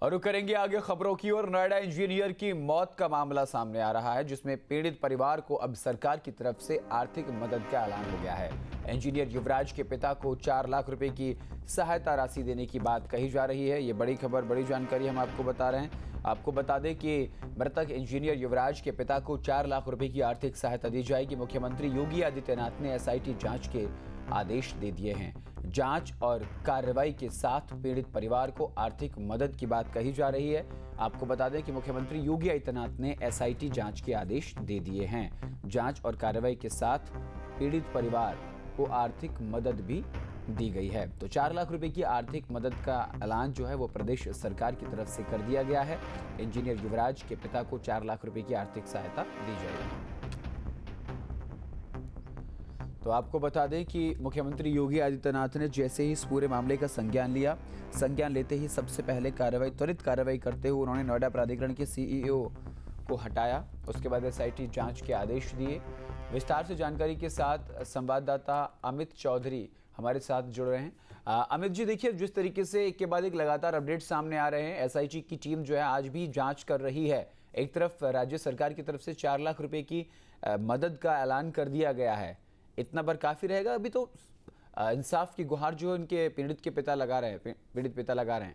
और रुक करेंगे आगे खबरों की ओर। नोएडा इंजीनियर की मौत का मामला सामने आ रहा है, जिसमें पीड़ित परिवार को अब सरकार की तरफ से आर्थिक मदद का ऐलान हो गया है। इंजीनियर युवराज के पिता को 4 लाख रुपए की सहायता राशि देने की बात कही जा रही है। ये बड़ी खबर, बड़ी जानकारी हम आपको बता रहे हैं। आपको बता दें कि मृतक इंजीनियर युवराज के पिता को 4 लाख रुपए की आर्थिक सहायता दी जाएगी। मुख्यमंत्री योगी आदित्यनाथ ने एसआईटी जांच के आदेश दे दिए हैं। जांच और कार्रवाई के साथ पीड़ित परिवार को आर्थिक मदद की बात कही जा रही है। आपको बता दें कि मुख्यमंत्री योगी आदित्यनाथ ने एसआईटी जांच के आदेश दे दिए हैं। जांच और कार्रवाई के साथ पीड़ित परिवार को आर्थिक मदद भी दी गई है। तो 4 लाख रुपए की आर्थिक मदद का ऐलान जो है वो प्रदेश सरकार की तरफ से कर दिया गया है। इंजीनियर युवराज के पिता को 4 लाख रुपए की आर्थिक सहायता दी जाएगी। तो आपको बता दें कि मुख्यमंत्री योगी आदित्यनाथ ने जैसे ही इस पूरे मामले का संज्ञान लेते ही सबसे पहले त्वरित कार्रवाई करते हुए उन्होंने नोएडा प्राधिकरण के सीईओ को हटाया। उसके बाद एसआईटी जांच के आदेश दिए। विस्तार से जानकारी के साथ संवाददाता अमित चौधरी हमारे साथ जुड़ रहे हैं। अमित जी, देखिए जिस तरीके से एक के बाद एक लगातार अपडेट सामने आ रहे हैं, एसआईटी की टीम जो है आज भी जांच कर रही है। एक तरफ राज्य सरकार की तरफ से 4 लाख रुपए की मदद का ऐलान कर दिया गया है। इतना बार काफी रहेगा? अभी तो इंसाफ की गुहार जो है उनके पीड़ित पिता लगा रहे हैं।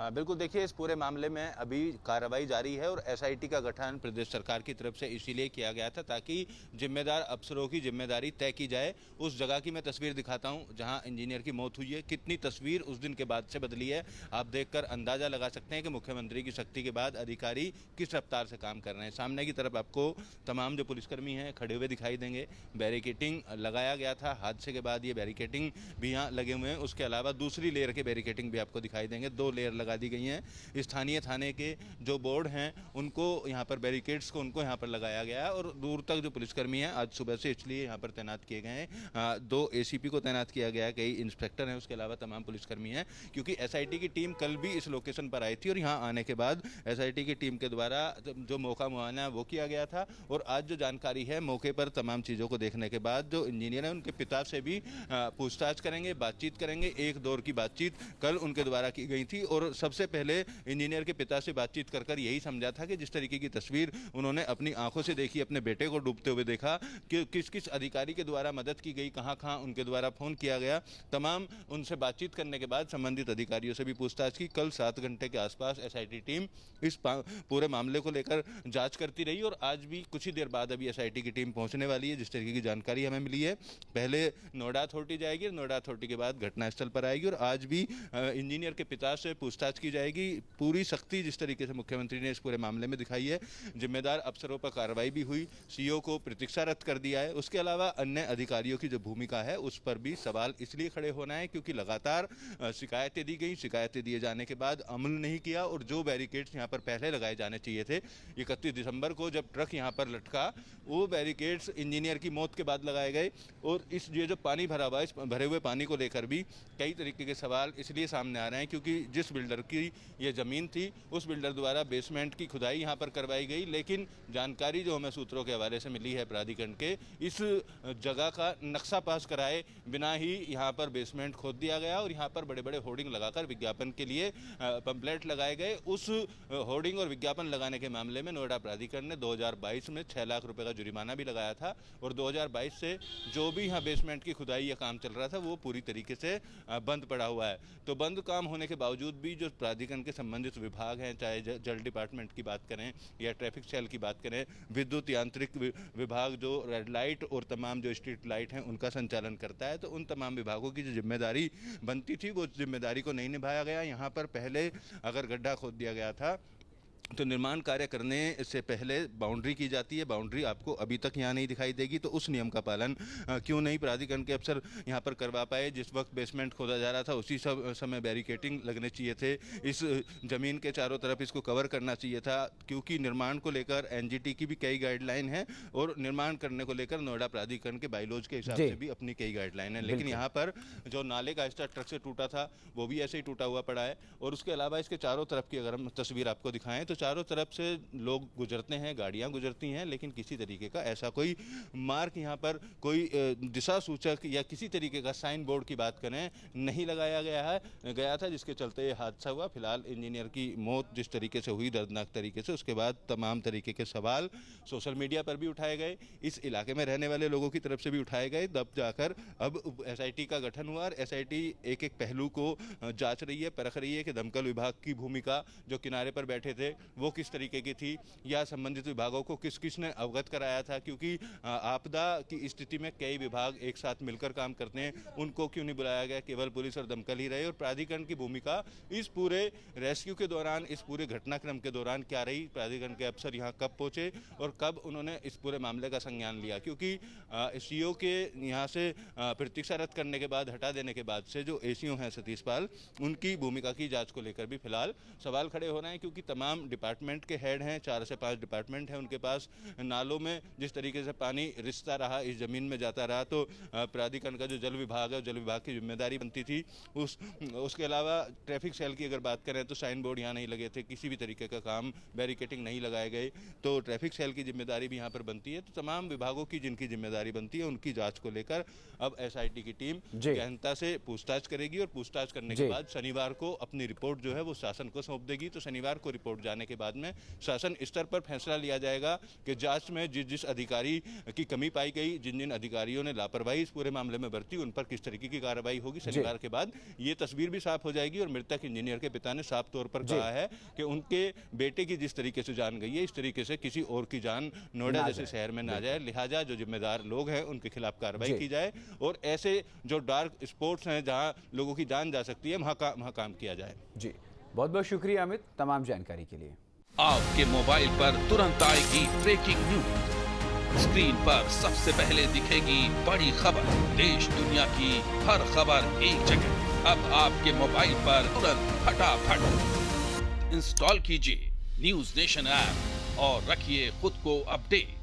बिल्कुल, देखिए इस पूरे मामले में अभी कार्रवाई जारी है और एसआईटी का गठन प्रदेश सरकार की तरफ से इसीलिए किया गया था ताकि जिम्मेदार अफसरों की जिम्मेदारी तय की जाए। उस जगह की मैं तस्वीर दिखाता हूं जहां इंजीनियर की मौत हुई है। कितनी तस्वीर उस दिन के बाद से बदली है, आप देखकर अंदाजा लगा सकते हैं कि मुख्यमंत्री की सख्ती के बाद अधिकारी किस रफ्तार से काम कर रहे हैं। सामने की तरफ आपको तमाम जो पुलिसकर्मी हैं खड़े हुए दिखाई देंगे। बैरिकेटिंग लगाया गया था, हादसे के बाद ये बैरिकेटिंग भी यहाँ लगे हुए हैं। उसके अलावा दूसरी लेयर के बैरिकेटिंग भी आपको दिखाई देंगे। 2 लेयर लगा दी गई हैं। स्थानीय थाने के जो बोर्ड हैं उनको यहाँ पर बैरिकेड्स को उनको यहाँ पर लगाया गया है और दूर तक जो पुलिसकर्मी हैं आज सुबह से इसलिए यहाँ पर तैनात किए गए हैं। 2 एसीपी को तैनात किया गया है, कई इंस्पेक्टर हैं, उसके अलावा तमाम पुलिसकर्मी हैं, क्योंकि एसआईटी की टीम कल भी इस लोकेशन पर आई थी और यहाँ आने के बाद एसआईटी की टीम के द्वारा जो मौका मुआयना वो किया गया था। और आज जो जानकारी है मौके पर तमाम चीज़ों को देखने के बाद जो इंजीनियर है उनके पिता से भी पूछताछ करेंगे, बातचीत करेंगे। एक दौर की बातचीत कल उनके द्वारा की गई थी और सबसे पहले इंजीनियर के पिता से बातचीत कर यही समझा था कि जिस तरीके की तस्वीर उन्होंने अपनी आंखों से देखी, अपने बेटे को डूबते हुए देखा, कि किस किस अधिकारी के द्वारा मदद की गई, कहां उनके द्वारा फोन किया गया, तमाम उनसे बातचीत करने के बाद संबंधित अधिकारियों से भी पूछताछ की। कल 7 घंटे के आसपास एसआईटी टीम इस पूरे मामले को लेकर जांच करती रही और आज भी कुछ ही देर बाद अभी एसआईटी की टीम पहुंचने वाली है। जिस तरीके की जानकारी हमें मिली है, पहले नोएडा अथॉरिटी जाएगी, नोएडा अथॉरिटी के बाद घटनास्थल पर आएगी और आज भी इंजीनियर के पिता से पूछताछ की जाएगी। पूरी सख्ती जिस तरीके से मुख्यमंत्री ने इस पूरे मामले में दिखाई है, जिम्मेदार अफसरों पर कार्रवाई भी हुई, सीईओ को प्रतीक्षारत कर दिया है। उसके अलावा अन्य अधिकारियों की जो भूमिका है उस पर भी सवाल इसलिए खड़े होना है क्योंकि लगातार शिकायतें दी गई, शिकायतें दिए जाने के बाद अमल नहीं किया और जो बैरिकेड्स यहाँ पर पहले लगाए जाने चाहिए थे, 31 दिसंबर को जब ट्रक यहाँ पर लटका, वो बैरिकेड्स इंजीनियर की मौत के बाद लगाए गए। और इस ये जो पानी भरा हुआ है, इस भरे हुए पानी को लेकर भी कई तरीके के सवाल इसलिए सामने आ रहे हैं क्योंकि जिस बिल्डर की ये ज़मीन थी उस बिल्डर द्वारा बेसमेंट की खुदाई यहाँ पर करवाई गई, लेकिन जानकारी जो हमें सूत्रों के हवाले से मिली है प्राधिकरण के, इस जगह का नक्शा पास कराए बिना ही यहाँ पर बेसमेंट खोद दिया गया और यहाँ पर बड़े बड़े होर्डिंग लगाकर विज्ञापन के लिए पंपलेट लगाए गए। उस होर्डिंग और विज्ञापन लगाने के मामले में नोएडा प्राधिकरण ने 2022 में 6 लाख रुपए का जुर्माना भी लगाया था और 2022 से जो भी यहाँ बेसमेंट की खुदाई या काम चल रहा था वो पूरी तरीके से बंद पड़ा हुआ है। तो बंद काम होने के बावजूद भी जो प्राधिकरण के संबंधित विभाग हैं, चाहे जल डिपार्टमेंट की बात करें या ट्रैफिक सेल की बात करें, विद्युत यांत्रिक विभाग जो रेड लाइट और तमाम जो स्ट्रीट लाइट हैं उनका संचालन करता है, तो उन तमाम विभागों की जो जिम्मेदारी बनती थी वो जिम्मेदारी को नहीं निभाया गया। यहाँ पर पहले अगर गड्ढा खोद दिया गया था तो निर्माण कार्य करने से पहले बाउंड्री की जाती है। बाउंड्री आपको अभी तक यहाँ नहीं दिखाई देगी, तो उस नियम का पालन क्यों नहीं प्राधिकरण के अफसर यहाँ पर करवा पाए। जिस वक्त बेसमेंट खोदा जा रहा था उसी समय बैरिकेटिंग लगने चाहिए थे, इस ज़मीन के चारों तरफ इसको कवर करना चाहिए था, क्योंकि निर्माण को लेकर एनजीटी की भी कई गाइडलाइन है और निर्माण करने को लेकर नोएडा प्राधिकरण के बाइलॉज के हिसाब से भी अपनी कई गाइडलाइन है। लेकिन यहाँ पर जो नाले का हिस्सा ट्रक से टूटा था वो भी ऐसे ही टूटा हुआ पड़ा है और उसके अलावा इसके चारों तरफ की अगर हम तस्वीर आपको दिखाएं तो चारों तरफ से लोग गुजरते हैं, गाड़ियां गुजरती हैं, लेकिन किसी तरीके का ऐसा कोई मार्क यहाँ पर, कोई दिशा सूचक या किसी तरीके का साइन बोर्ड की बात करें नहीं लगाया गया था, जिसके चलते ये हादसा हुआ। फिलहाल इंजीनियर की मौत जिस तरीके से हुई, दर्दनाक तरीके से, उसके बाद तमाम तरीके के सवाल सोशल मीडिया पर भी उठाए गए, इस इलाके में रहने वाले लोगों की तरफ से भी उठाए गए। तब जाकर अब एसआईटी का गठन हुआ और एसआईटी एक एक पहलू को जांच रही है, परख रही है कि दमकल विभाग की भूमिका जो किनारे पर बैठे थे वो किस तरीके की थी, या संबंधित विभागों को किस किस ने अवगत कराया था, क्योंकि आपदा की स्थिति में कई विभाग एक साथ मिलकर काम करते हैं, उनको क्यों नहीं बुलाया गया, केवल पुलिस और दमकल ही रहे। और प्राधिकरण की भूमिका इस पूरे रेस्क्यू के दौरान, इस पूरे घटनाक्रम के दौरान क्या रही, प्राधिकरण के अफसर यहाँ कब पहुंचे और कब उन्होंने इस पूरे मामले का संज्ञान लिया, क्योंकि सीओ के यहाँ से प्रतीक्षा रद्द करने के बाद, हटा देने के बाद से जो एसीओ हैं सतीश पाल, उनकी भूमिका की जांच को लेकर भी फिलहाल सवाल खड़े हो रहे हैं, क्योंकि तमाम डिपार्टमेंट के हेड हैं, 4 से 5 डिपार्टमेंट हैं उनके पास। नालों में जिस तरीके से पानी रिसता रहा, इस जमीन में जाता रहा, तो प्राधिकरण का जो जल विभाग है, जल विभाग की जिम्मेदारी बनती थी। उसके अलावा ट्रैफिक सेल की अगर बात करें तो साइन बोर्ड यहाँ नहीं लगे थे, किसी भी तरीके का काम, बैरिकेटिंग नहीं लगाए गए, तो ट्रैफिक सेल की जिम्मेदारी भी यहाँ पर बनती है। तो तमाम विभागों की जिनकी जिम्मेदारी बनती है, उनकी जांच को लेकर अब एसआईटी की टीम गहनता से पूछताछ करेगी और पूछताछ करने के बाद शनिवार को अपनी रिपोर्ट जो है वो शासन को सौंप देगी। तो शनिवार को रिपोर्ट जाने के बाद में शासन स्तर पर फैसला लिया जाएगा कि जांच में जिस अधिकारी की कमी पाई गई, जिन अधिकारियों ने लापरवाही इस पूरे मामले में बरती, उन पर किस तरीके की कार्रवाई होगी। शनिवार के बाद ये तस्वीर भी साफ हो जाएगी और मृतक इंजीनियर के पिता ने साफ तौर पर कहा है कि उनके बेटे की जिस तरीके से जान गई है, इस तरीके से किसी और की जान नोएडा जैसे शहर में ना जाए, लिहाजा जो जिम्मेदार लोग हैं उनके खिलाफ कार्रवाई की जाए और ऐसे जो डार्क स्पॉट्स हैं जहां लोगों की जान जा सकती है, वहां काम किया जाए। जी, बहुत बहुत शुक्रिया अमित तमाम जानकारी के लिए। आपके मोबाइल पर तुरंत आएगी ब्रेकिंग न्यूज, स्क्रीन पर सबसे पहले दिखेगी बड़ी खबर, देश दुनिया की हर खबर एक जगह। अब आपके मोबाइल पर तुरंत फटाफट इंस्टॉल कीजिए न्यूज नेशन ऐप और रखिए खुद को अपडेट।